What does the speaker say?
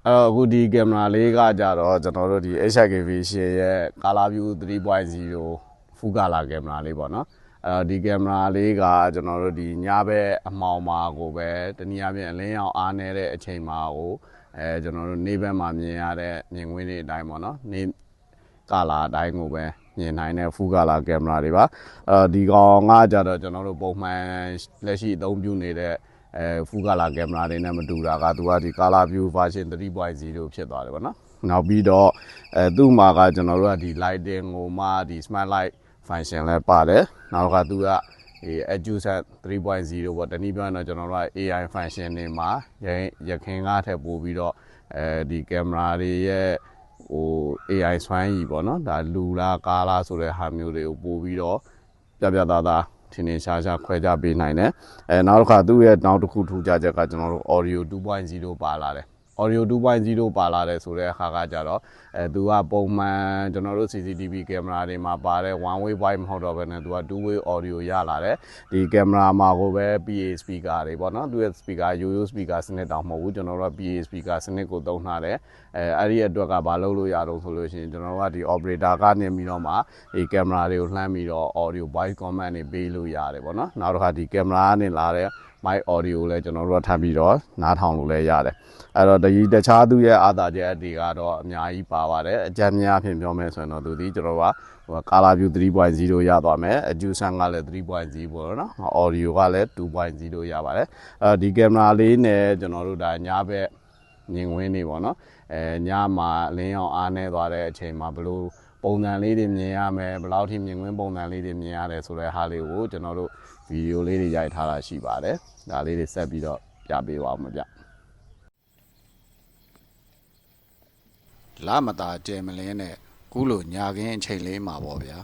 အခုဒီကင်မရာလေးကကြတော့ကျွန်တော်တို့ဒီ HK Vision ရဲ့ Color View 3.0 Full Color ကင်မရာလေးပေါ့နော်ဒီကင်မရာလေးကကျွန်တော်တို့ဒီညဘက်အမှောင်မှာကိုပဲတနည်းအားဖြင့်အလင်းရောင်အားနေတဲ့အချိန်မှာကိုကျွန်တော်တို့နေ့ဘက်မှာမြင်ရတဲ့မြင်ကွင်းတွေအတိုင်းပေါ့နော်နေ့ကာလာအတိုင်းကိုပဲမြင်နိုင်တဲ့ Full Color ကင်မရာတွေပါဒီကောင်ကကြတော့ကျွန်တော်တို့ပုံမှန်လက်ရှိအသုံးပြုနေတဲ့ Full Color ကင်မရာတွေနဲ့မတူတာကသူကဒီ Color View version 3.0 ဖြစ်သွားတယ်ပေါ့နော်နောက်ပြီးတော့သူ့မှာကကျွန်တော်တို့ကဒီ lighting ကိုမှဒီ smart light function လဲပါတယ်နောက်ကသူကAdjust 3.0 ပေါ့တနည်းပြောရင်တော့ကျွန်တော်တို့က AI function တွေမှာရခင်ကထက်ပိုပြီးတော့ဒီကင်မရာတွေရဲ့AI စွမ်းရည်ပေါ့နော်ဒါလူလားကားလားဆိုတဲ့ဟာမျိုးတွေကိုပို့ပြီးတော့ပြသားထင်းထင်းရှားရှားခွဲခြားပေးနိုင်တယ်နောက်တစ်ခါသူ့ရဲ့နောက်တစ်ခုထူးခြားချက်ကကျွန်တော်တို့ audio 2.0 ပါလာတယ် audio 2.0 ပါလာတယ်ဆိုတဲ့အခါကကြတော့သူကပုံမှန်ကျွန်တော်တို့ CCTV ကင်မရာတွေမှာပါတဲ့ one way voice မဟုတ်တော့ဘဲနဲ့သူက two way audio ရလာတယ်ဒီကင်မရာမှာကိုပဲ PA speaker တွေပေါ့နော်သူရဲ့ speaker yo-yo speaker စနစ်တောင်မဟုတ်ဘူးကျွန်တော်တို့က PA speaker စနစ်ကိုသုံးထားတယ်အဲ့ဒီအတွက်ကဘာလုပ်လို့ရတော့ဆိုလို့ရှိရင်ကျွန်တော်တို့ကဒီ operator ကနေပြီးတော့မှဒီကင်မရာတွေကိုလှမ်းပြီးတော့ audio voice command တွေပေးလို့ရတယ်ပေါ့နော်နောက်တစ်ခါဒီကင်မရာကနေလာတဲ့ mic audio ကိုလည်းကျွန်တော်တို့ကထပ်ပြီးတော့နားထောင်လို့လည်းရတယ်အဲ့တော့ဒီတခြားသူရဲ့အားသာချက်တွေကတော့အများကြီးပါပါတယ်အကြမ်းများအဖြစ်ပြောမယ်ဆိုရင်တော့သူဒီကျွန်တော်ကColor View 3.0 ရသွားမယ်Adjust ကလည်း 3.0 ပေါ့နော် audio ကလည်း 2.0 ရပါတယ်ဒီကင်မရာလေးနဲ့ကျွန်တော်တို့ဒါညဘက်မြင်ကွင်းနေပေါ့နော်ညမှာအလင်းရောင်အားနေသွားတဲ့အချိန်မှာဘလို့ပုံစံလေးတွေမြင်ရမယ်ဘယ်လောက်ထိမြင်ကွင်းပုံစံလေးတွေမြင်ရတယ်ဆိုတဲ့ဟာလေးကိုကျွန်တော်တို့ဗီဒီယိုလေးတွေရိုက်ထားတာရှိပါတယ်ဒါလေးတွေဆက်ပြီးတော့ပြပေးပါဦးမဗျလာမတာကျဲမလင်းနဲ့ခုလိုညာခင်းအချိန်လေးမှာပေါ့ဗျာ